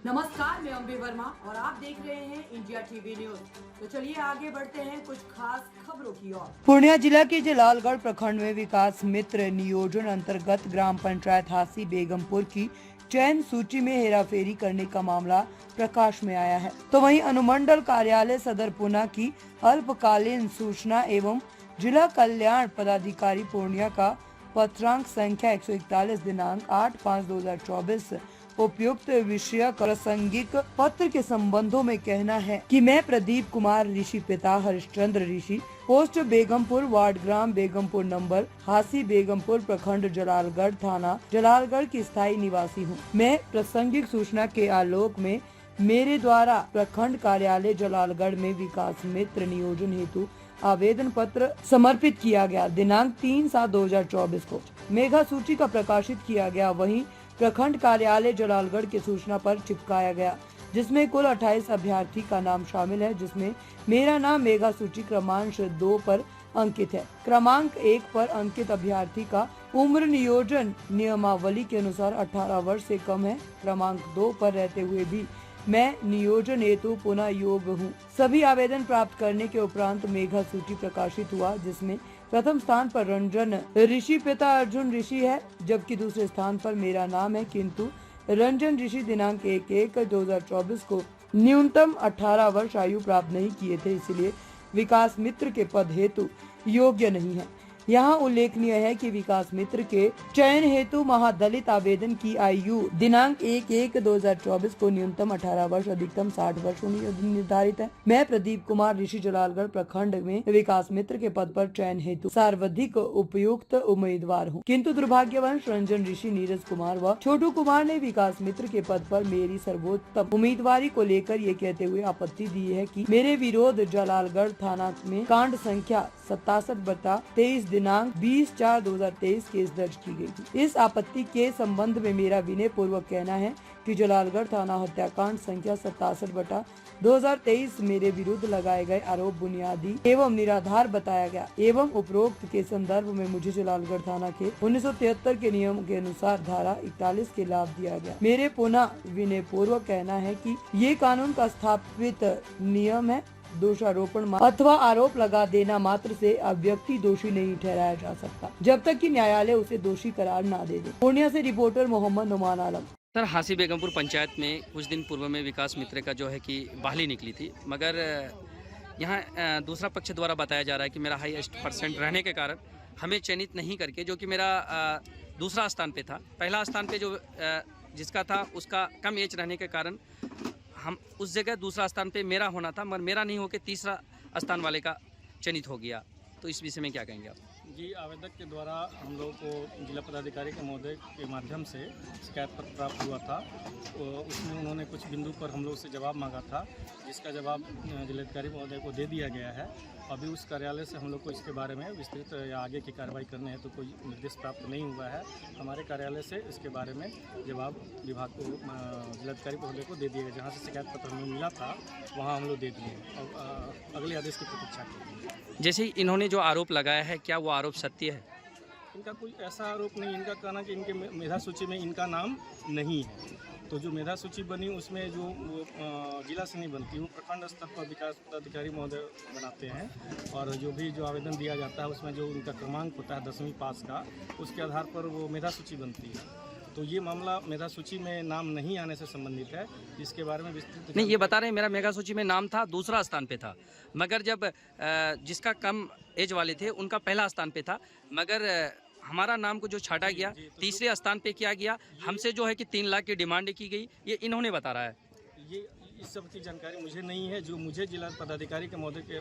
नमस्कार, मैं अम्बे वर्मा और आप देख रहे हैं इंडिया टीवी न्यूज। तो चलिए आगे बढ़ते हैं कुछ खास खबरों की ओर। पूर्णिया जिला के जलालगढ़ प्रखंड में विकास मित्र नियोजन अंतर्गत ग्राम पंचायत हासी बेगमपुर की चयन सूची में हेराफेरी करने का मामला प्रकाश में आया है। तो वहीं अनुमंडल कार्यालय सदर पुना की अल्पकालीन सूचना एवं जिला कल्याण पदाधिकारी पूर्णिया का पत्रांक संख्या 141 दिनांक 8/5/2024 उपयुक्त विषय प्रासंगिक पत्र के संबंधों में कहना है कि मैं प्रदीप कुमार ऋषि पिता हरिश्चंद्र ऋषि, पोस्ट बेगमपुर, वार्ड ग्राम बेगमपुर, नंबर हासी बेगमपुर, प्रखंड जलालगढ़, थाना जलालगढ़ की स्थायी निवासी हूँ। मैं प्रासंगिक सूचना के आलोक में मेरे द्वारा प्रखंड कार्यालय जलालगढ़ में विकास मित्र नियोजन हेतु आवेदन पत्र समर्पित किया गया। दिनांक 3/7/2024 को मेघा सूची का प्रकाशित किया गया। वहीं प्रखंड कार्यालय जलालगढ़ की सूचना पर चिपकाया गया, जिसमें कुल 28 अभ्यर्थी का नाम शामिल है, जिसमें मेरा नाम मेघा सूची क्रमांक 2 पर अंकित है। क्रमांक 1 पर अंकित अभ्यर्थी का उम्र नियोजन नियमावली के अनुसार 18 वर्ष से कम है। क्रमांक 2 पर रहते हुए भी मैं नियोजन हेतु पुनः योग्य हूँ। सभी आवेदन प्राप्त करने के उपरांत मेघा सूची प्रकाशित हुआ, जिसमें प्रथम स्थान पर रंजन ऋषि पिता अर्जुन ऋषि है, जबकि दूसरे स्थान पर मेरा नाम है, किंतु रंजन ऋषि दिनांक 1/1/2024 को न्यूनतम 18 वर्ष आयु प्राप्त नहीं किए थे, इसलिए विकास मित्र के पद हेतु योग्य नहीं है। यहाँ उल्लेखनीय है कि विकास मित्र के चयन हेतु महादलित आवेदन की आयु दिनांक 1/1/2024 को न्यूनतम 18 वर्ष अधिकतम 60 वर्ष निर्धारित है। मैं प्रदीप कुमार ऋषि जलालगढ़ प्रखंड में विकास मित्र के पद पर चयन हेतु सर्वाधिक उपयुक्त उम्मीदवार हूँ, किंतु दुर्भाग्यवश रंजन ऋषि, नीरज कुमार व छोटू कुमार ने विकास मित्र के पद पर मेरी सर्वोत्तम उम्मीदवारी को लेकर ये कहते हुए आपत्ति दी है कि मेरे विरोध जलालगढ़ थाना में कांड संख्या 67/23 दिनांक 20/4/2023 केस दर्ज की गई थी। इस आपत्ति के संबंध में मेरा विनय पूर्वक कहना है कि जलालगढ़ थाना हत्याकांड संख्या 67/2023 मेरे विरुद्ध लगाए गए आरोप बुनियादी एवं निराधार बताया गया एवं उपरोक्त के संदर्भ में मुझे जलालगढ़ थाना के 1973 के नियम के अनुसार धारा 41 के लाभ दिया गया। मेरे पुनः विनय पूर्वक कहना है कि ये कानून का स्थापित नियम है। दोषारोपण अथवा आरोप लगा देना मात्र से अब व्यक्ति दोषी नहीं ठहराया जा सकता, जब तक कि न्यायालय उसे दोषी करार ना दे। पूर्णिया से रिपोर्टर मोहम्मद नुमान आलम। सर, हासी बेगमपुर पंचायत में कुछ दिन पूर्व में विकास मित्र का जो है कि बहाली निकली थी, मगर यहाँ दूसरा पक्ष द्वारा बताया जा रहा है कि मेरा हाईएस्ट परसेंट रहने के कारण हमें चयनित नहीं करके, जो कि मेरा दूसरा स्थान पे था, पहला स्थान पे जो जिसका था उसका कम एज रहने के कारण हम उस जगह दूसरा स्थान पे मेरा होना था, मगर मेरा नहीं होकर तीसरा स्थान वाले का चयनित हो गया। तो इस विषय में क्या कहेंगे आप? जी, आवेदक के द्वारा हम लोग को जिला पदाधिकारी के महोदय के माध्यम से शिकायत पत्र प्राप्त हुआ था। तो उसमें उन्होंने कुछ बिंदु पर हम लोग से जवाब मांगा था, जिसका जवाब जिलाधिकारी महोदय को दे दिया गया है। अभी उस कार्यालय से हम लोग को इसके बारे में विस्तृत या आगे की कार्रवाई करने हैं तो कोई निर्देश प्राप्त नहीं हुआ है। हमारे कार्यालय से इसके बारे में जवाब विभाग को जिलाधिकारी महोदय को दे दिया गया। जहाँ से शिकायत पत्र हमें मिला था वहाँ हम लोग दे दिए और अगले आदेश की प्रतीक्षा की। जैसे इन्होंने जो आरोप लगाया है, क्या वो आरोप सत्य है? इनका कोई ऐसा आरोप नहीं। इनका कहना कि इनके मेधा सूची में इनका नाम नहीं है। तो जो मेधा सूची बनी उसमें जो वो जिला से नहीं बनती, वो प्रखंड स्तर पर विकास पदाधिकारी महोदय बनाते हैं। और जो भी जो आवेदन दिया जाता है उसमें जो उनका क्रमांक होता है 10वीं पास का, उसके आधार पर वो मेधा सूची बनती है। तो ये मामला मेधा सूची में नाम नहीं आने से संबंधित है, जिसके बारे में विस्तृत नहीं, ये बता रहे हैं मेरा मेगा सूची में नाम था, दूसरा स्थान पे था, मगर जब जिसका कम एज वाले थे उनका पहला स्थान पे था, मगर हमारा नाम को जो छाटा गया तीसरे स्थान पे किया गया। हमसे जो है कि 3 लाख की डिमांड की गई, ये इन्होंने बता रहा है। ये इस सब की जानकारी मुझे नहीं है। जो मुझे जिला पदाधिकारी के महोदय के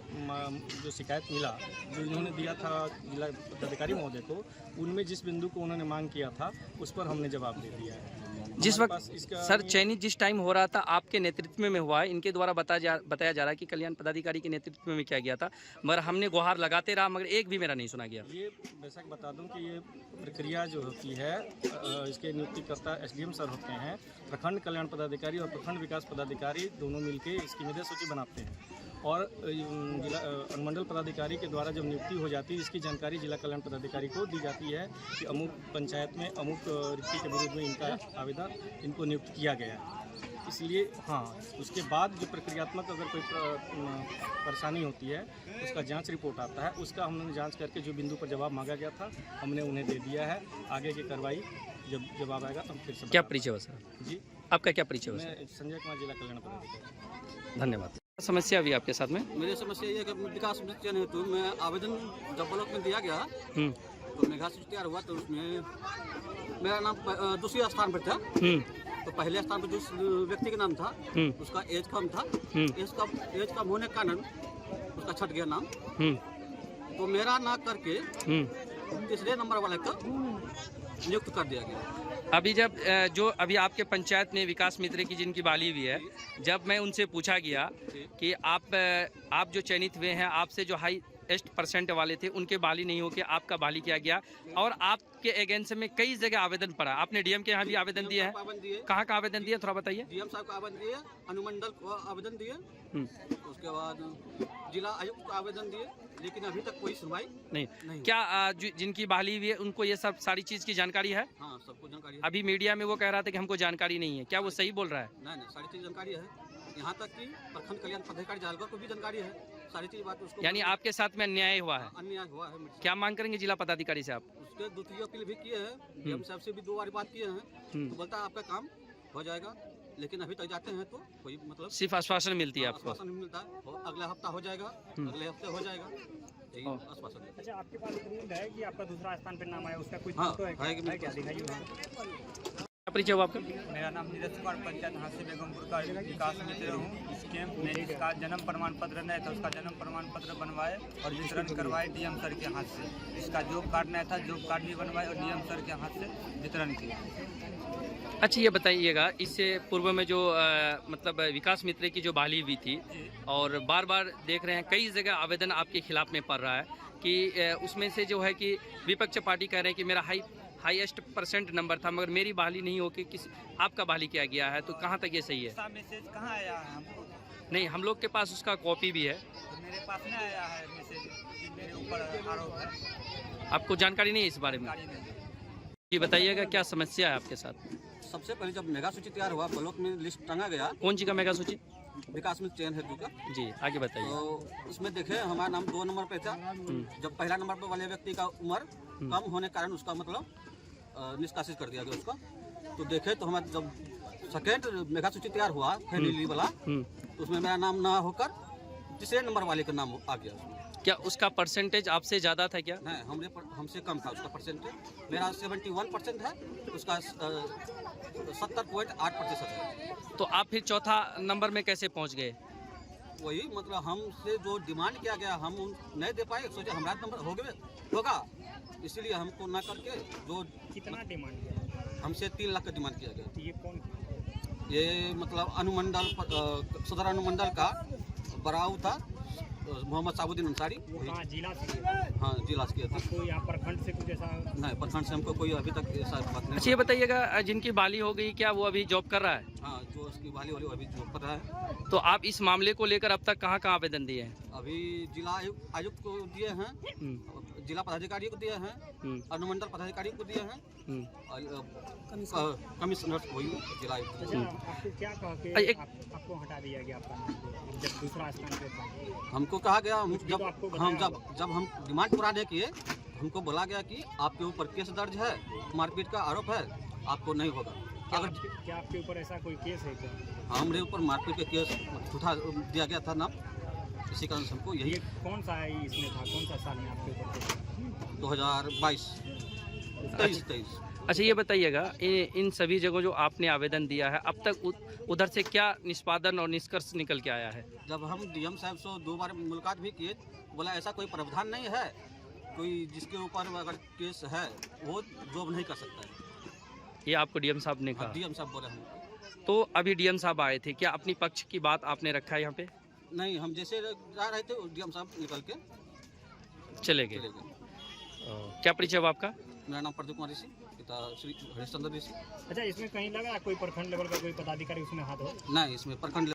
जो शिकायत मिला, जो इन्होंने दिया था जिला पदाधिकारी महोदय को, उनमें जिस बिंदु को उन्होंने मांग किया था उस पर हमने जवाब दे दिया है। जिस वक्त सर चयनित जिस टाइम हो रहा था आपके नेतृत्व में हुआ है, इनके द्वारा बताया जा रहा है कि कल्याण पदाधिकारी के नेतृत्व में किया गया था, मगर हमने गुहार लगाते रहा, मगर एक भी मेरा नहीं सुना गया। ये बेशक बता दूं कि ये प्रक्रिया जो होती है, इसके नियुक्तिकर्ता SDM सर होते हैं। प्रखंड कल्याण पदाधिकारी और प्रखंड विकास पदाधिकारी दोनों मिलकर इसकी मेधा सूची बनाते हैं और जिला अनुमंडल पदाधिकारी के द्वारा जब नियुक्ति हो जाती है इसकी जानकारी जिला कल्याण पदाधिकारी को दी जाती है कि अमुक पंचायत में अमुक रिक्ति के विरुद्ध में इनका आवेदन इनको नियुक्त किया गया है। इसलिए हाँ, उसके बाद जो प्रक्रियात्मक अगर कोई परेशानी होती है उसका जांच रिपोर्ट आता है, उसका हमने जांच करके जो बिंदु पर जवाब मांगा गया था हमने उन्हें दे दिया है। आगे की कार्रवाई जब जवाब आएगा तो हम फिर से क्या परिचय हुआ सर? जी, आपका क्या परिचय हुआ? मैं संजय कुमार, जिला कल्याण पदाधिकारी। धन्यवाद। समस्या अभी आपके साथ में? मेरी समस्या ये है कि विकास चयन हेतु मैं आवेदन जब ब्लॉक में दिया गया तो मेघा सूची तैयार हुआ तो उसमें मेरा नाम दूसरे स्थान पर था। तो पहले स्थान पर जिस व्यक्ति का नाम था उसका एज कम था, एज कम होने के कारण उसका छट गया नाम। तो मेरा ना करके तीसरे नंबर वाले का नियुक्त कर दिया गया। अभी जब जो अभी आपके पंचायत में विकास मित्र की जिनकी बाली हुई है, जब मैं उनसे पूछा गया कि आप जो चयनित हुए हैं, आपसे जो हाईएस्ट परसेंट वाले थे उनके बाली नहीं होके आपका बाली किया गया और आपके एगेंस्ट में कई जगह आवेदन पड़ा। आपने डीएम के यहाँ भी आवेदन दिया है? कहाँ का आवेदन दिया, थोड़ा बताइए। डीएम साहब का आवेदन दिए, अनुमंडल को आवेदन दिए, उसके बाद जिला आयुक्त को आवेदन दिए, लेकिन अभी तक कोई सुनवाई नहीं। क्या जिनकी बहाली हुई है उनको ये सब सारी चीज की जानकारी है? हाँ, सबको जानकारी है। अभी मीडिया में वो कह रहा था कि हमको जानकारी नहीं है, क्या वो सही बोल रहा है? नहीं, सारी चीज जानकारी है। यहाँ तक कि प्रखंड कल्याण पदाधिकारी जालगर को भी जानकारी है, सारी चीज बात उसको। यानी आपके साथ में अन्याय हुआ है? अन्याय हुआ है। क्या मांग करेंगे जिला पदाधिकारी से आप? उसके द्वितीय अपील भी किए हैं, डीएम साहब से भी 2 बार बात किए हैं, तो बोलता है आपका काम हो जाएगा, लेकिन अभी तक जाते हैं तो कोई मतलब सिर्फ आश्वासन मिलती है आपको? आश्वासन मिलता है, अगले हफ्ता हो जाएगा, अगले हफ्ते हो जाएगा, यही आश्वासन है। अच्छा, आपके पास प्रूफ है कि आपका दूसरा स्थान पर नाम आया, उसका कुछ हाँ, फोटो है है कि क्या? दिखाइए। क्या परिचय हुआ आपका? मेरा नाम नीरज कुमार, पंचायत हांसी बेगमपुर का विकास मित्र हूँ। इसके मेरे इसका जन्म प्रमाण पत्र नहीं था, उसका जन्म प्रमाण पत्र बनवाए और वितरण करवाए डीएम सर के हाथ से। इसका जॉब कार्ड नहीं था, जॉब कार्ड भी बनवाए और डीएम सर के हाथ से वितरण किया। अच्छा, ये बताइएगा, इससे पूर्व में जो मतलब विकास मित्र की जो बहाली हुई थी और बार बार देख रहे हैं कई जगह आवेदन आपके खिलाफ में पड़ रहा है कि उसमें से जो है कि विपक्ष पार्टी कह रहे हैं कि मेरा हाईएस्ट परसेंट नंबर था मगर मेरी बहाली नहीं होकर किस आपका बहाली किया गया है, तो कहाँ तक ये सही है? मैसेज कहाँ आया है हमको? नहीं, हम लोग के पास उसका कॉपी भी है। तो मेरे पास नहीं आया है मैसेज, मेरे ऊपर आरोप है। आपको जानकारी नहीं है इस बारे में? ये बताइएगा क्या समस्या है आपके साथ? सबसे पहले जब मेगा सूची तैयार हुआ, ब्लॉक में लिस्ट टंगा गया। कौन सी का मेगा सूची? विकास मित्र चयन हेतु का। जी, आगे बताइए। तो उसमें देखे हमारा नाम 2 नंबर पे था। जब पहला नंबर पर वाले व्यक्ति का उम्र कम होने के कारण उसका मतलब निष्कासित कर दिया गया उसका। तो देखे तो हमारा जब सेकेंड मेगा सूची तैयार हुआ फैमिली वाला, तो उसमें मेरा नाम ना होकर तीसरे नंबर वाले का नाम आ गया। क्या उसका परसेंटेज आपसे ज़्यादा था क्या? नहीं, हमसे कम था उसका परसेंटेज। मेरा 71% है, उसका 70.8% है। तो आप फिर चौथा नंबर में कैसे पहुंच गए? वही मतलब हमसे जो डिमांड किया गया हम नहीं दे पाए, सोचे हमारा नंबर होगा, इसीलिए हमको ना करके जो कितना डिमांड किया? हमसे 3 लाख का डिमांड किया गया। ये कौन? ये मतलब अनुमंडल सदर अनुमंडल का बराऊ था, मोहम्मद साबुद्दीन अंसारी। जिला से? हाँ, जिला से किया था। आपको यहाँ प्रखंड से कुछ ऐसा? नहीं, प्रखंड से हमको कोई अभी तक ऐसा बात नहीं। अच्छा, ये बताइएगा, जिनकी बाली हो गई क्या वो अभी जॉब कर रहा है? हाँ, जो उसकी वाली अभी जॉब कर रहा है। तो आप इस मामले को लेकर अब तक कहाँ कहाँ आवेदन दिए हैं? अभी जिला आयुक्त को दिए हैं, जिला पदाधिकारी को दिए हैं, अनुमंडल पदाधिकारी को दिए हैं, कमिश्नर जिला आयुक्त। आपको क्या कहा कि आपको हटा दिया गया आपका नाम जब दूसरा स्थान पे था? हमको कहा गया जब हम डिमांड पूरा नहीं किए, हमको बोला गया कि आपके ऊपर केस दर्ज है, मारपीट का आरोप है, आपको नहीं होगा। क्या आपके ऊपर ऐसा कोई केस है क्या? हमारे ऊपर मारपीट के केस झूठा दिया गया था नाम, इसी कारण हमको यही। कौन सा है इसमें था, कौन सा साल में आपके ऊपर? 2022 23। अच्छा, ये बताइएगा, इन सभी जगहों जो आपने आवेदन दिया है अब तक उधर से क्या निष्पादन और निष्कर्ष निकल के आया है? जब हम डीएम साहब से 2 बार मुलाकात भी किए, बोला ऐसा कोई प्रावधान नहीं है, कोई जिसके ऊपर अगर केस है वो जॉब नहीं कर सकता है। ये आपको डीएम साहब ने कहा? डीएम साहब बोले हम। तो अभी डीएम साहब आए थे, क्या अपनी पक्ष की बात आपने रखा है यहाँ पे? नहीं, हम जैसे जा रहे थे डीएम साहब निकल के चले गए। क्या परिचय हुआ आपका? मेरा नाम प्रदीप कुमार ऋषि, पिता श्री हरिश्चंद्र ऋषि। अच्छा, इसमें कहीं लगा कोई प्रखंड लेवल का कोई पदाधिकारी उसमें हाथ हो? नहीं, इसमें प्रखंड